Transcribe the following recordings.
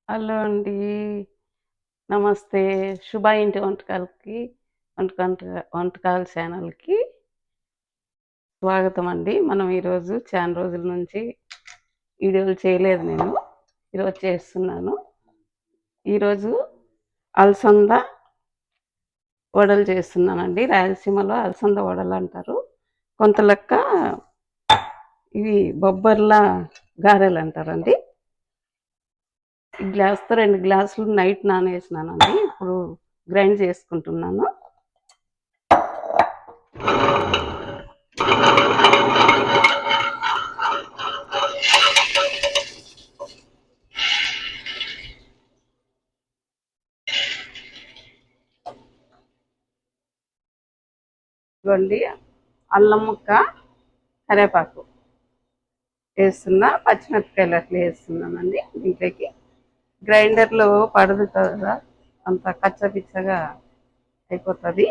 Hello అండి. నమస్తే. శుభ ఇంటి వంటకాలకి వంటకంట వంటకాల ఛానల్‌కి స్వాగతం అండి. మనం ఈరోజు చాలా రోజుల నుంచి వీడియోలు చేయలేదు నేను. ఈరోజు చేస్తున్నాను. ఈరోజు అలసంద వడలు చేస్తున్నానండి. రాయలసీమలో అలసంద వడలు అంటారు. కొంత లెక్క ఇవి బొబ్బర్ల గారెలు అంటారండి. ఈ గ్లాస్‌తో 2 గ్లాసులు నైట్ నానేసినానండి. ఇప్పుడు గ్రైండ్ చేసుకుంటున్నాను. ఇదిగోండి అల్లం ముక్క, కరివేపాకు వేస్తున్నా, పచ్చిమిరపకాయలు అట్లా వేస్తున్నానండి. దీంట్లోకి గ్రైండర్లో పడదు కదా, అంత కచ్చపిచ్చగా అయిపోతుంది.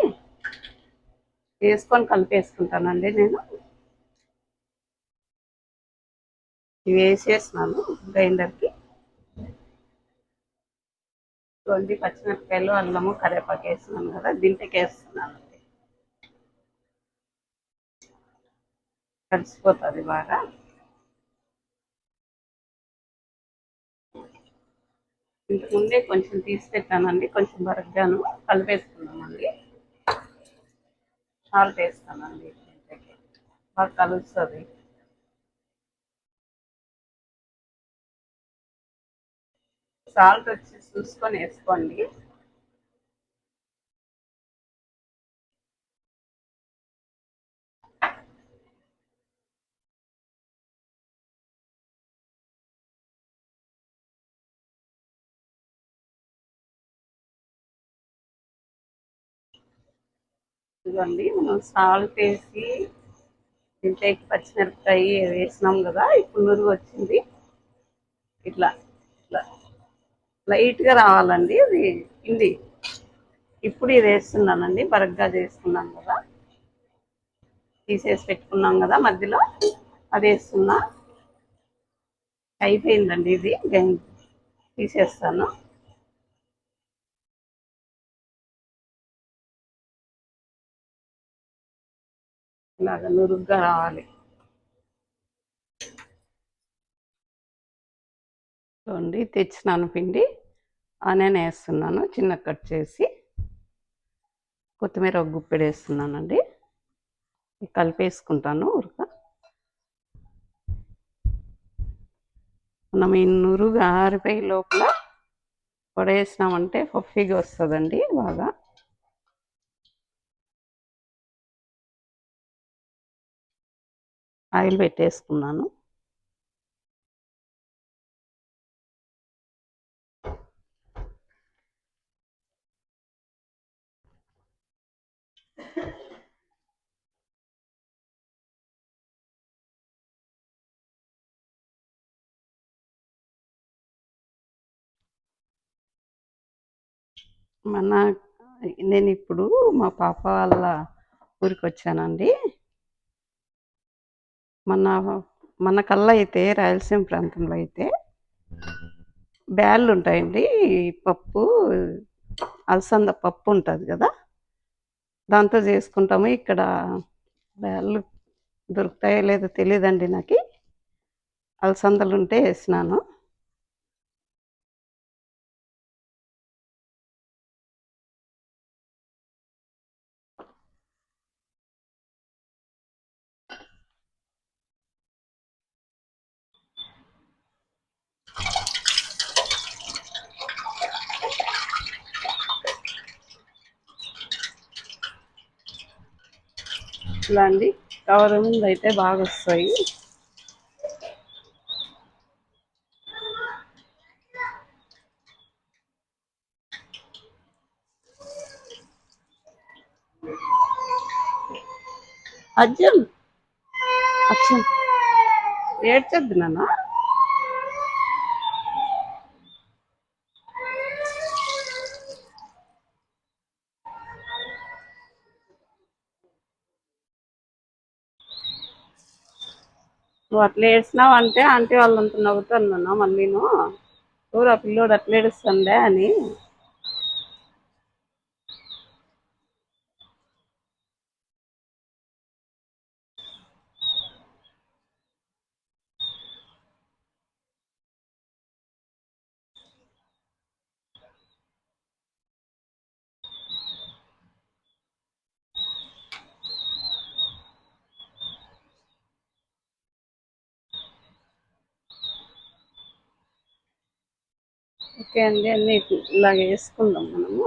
వేసుకొని కలిపేసుకుంటానండి నేను. ఇవి వేసేసినాను గ్రైండర్కి. ఇదిగోండి పచ్చిమిరపకాయలు, అల్లము, కరివేపాకు వేస్తున్నాను కదా, దీంట్లోకి వేస్తున్నాను. కలిసిపోతుంది బాగా. ఇంతకుముందే కొంచెం తీసి పెట్టానండి, కొంచెం బరగ్గాను. కలిపేసుకున్నామండి. సాల్ట్ వేస్తానండి, బాగా కలుస్తుంది. సాల్ట్ వచ్చి చూసుకొని వేసుకోండి. ఇదిగోండి మనం సాల్ట్ వేసి దీంట్లోకి పచ్చిమిరపకాయ వేసినాం కదా, ఇప్పుడు నురుగు వచ్చింది. ఇట్లా ఇట్లా లైట్గా రావాలండి ఇది పిండి. ఇప్పుడు ఇది వేస్తున్నానండి, బరగ్గా చేసుకున్నాం కదా, తీసేసి పెట్టుకున్నాం కదా మధ్యలో, అది వేస్తున్నా. అయిపోయిందండి ఇది, తీసేస్తాను. ఇలాగ నురుగ్గా రావాలి. చూడండి తెచ్చినాను పిండి, ఆనియన్ వేస్తున్నాను చిన్న కట్ చేసి, కొత్తిమీర ఒక గుప్పెడు వేస్తున్నానండి. కలిపేసుకుంటాను ఉరక. మనం ఈ నురుగు ఆరిపోయి లోపల వడేసినామంటే పఫీగా వస్తుందండి బాగా. ఆయిల్ పెట్టేసుకున్నాను. మన నేను ఇప్పుడు మా పాప వాళ్ళ ఊరికి వచ్చానండి. మన మన కల్లా అయితే రాయలసీమ ప్రాంతంలో అయితే బ్యాళ్ళు ఉంటాయండి. పప్పు, అలసంద పప్పు ఉంటుంది కదా, దాంతో చేసుకుంటాము. ఇక్కడ బ్యాళ్ళు దొరుకుతాయో లేదో తెలియదండి నాకు. అలసందలు ఉంటే వేసినాను. ఇలా అండి కవర్ ముందు అయితే బాగా వస్తాయి. అర్జున్ అర్జున్ ఏడ్చొద్దు నాన్న. నువ్వు అట్లా ఏడ్చినావు అంటే ఆంటీ వాళ్ళంతా నవ్వుతాను నాన్న. మళ్ళీను కూర పిల్లోడు అట్లా ఏడుస్తుండే అని. ఓకే అండి, అన్నీ ఇలాగ వేసుకుందాం మనము.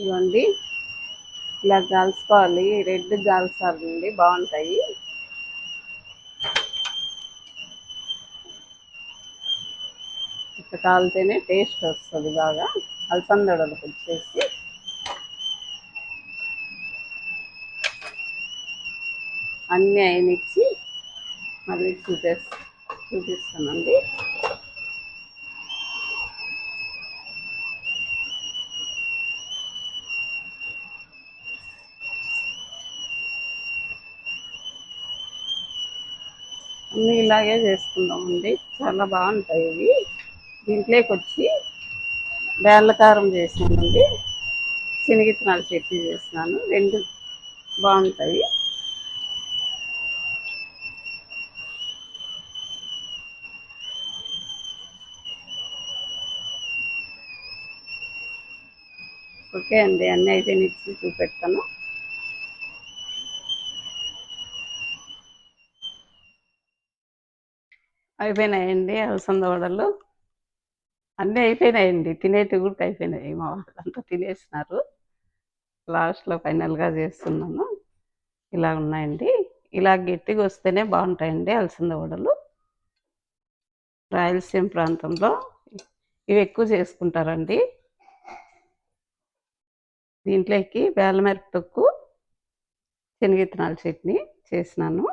ఇవ్వండి, ఇలా కాల్చుకోవాలి. రెడ్ కాల్చాలండి, బాగుంటాయి. ఇట్లా కాలితేనే టేస్ట్ వస్తుంది బాగా. అలసందడలకు వచ్చేసి అన్నీ అయినిచ్చి మళ్ళీ చూపిస్తానండి. అన్నీ ఇలాగే చేసుకుందామండి, చాలా బాగుంటాయి ఇవి. దీంట్లోకి వచ్చి బేళ్ళ కారం చేసానండి, శనగిత్తనాలు చట్నీ చేసినాను, రెండు బాగుంటాయి. ఓకే అండి, అన్నీ అయితే మిక్సీ చూపెడతాను. అయిపోయినాయండి అలసంద వడలు, అన్నీ అయిపోయినాయండి. తినేటివి కూడా అయిపోయినాయి, మా వాళ్ళంతా తినేసినారు. లాస్ట్లో ఫైనల్గా చేస్తున్నాను. ఇలా ఉన్నాయండి. ఇలా గట్టిగా వస్తేనే బాగుంటాయండి అలసంద వడలు. రాయలసీమ ప్రాంతంలో ఇవి ఎక్కువ చేసుకుంటారండి. దీంట్లోకి బేలమిరప తొక్కు, శనగిత్తనాల చట్నీ చేసినాను.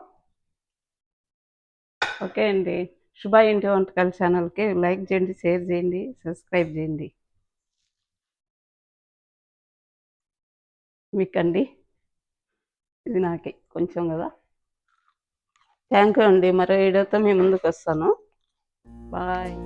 ఓకే అండి, శుభ ఇంటి వంటకాల ఛానల్కి లైక్ చేయండి, షేర్ చేయండి, సబ్స్క్రైబ్ చేయండి. మీకండి, ఇది నాకే కొంచెం కదా. థ్యాంక్ యూ అండి, మరో వీడియోతో మీ ముందుకు వస్తాను. బాయ్.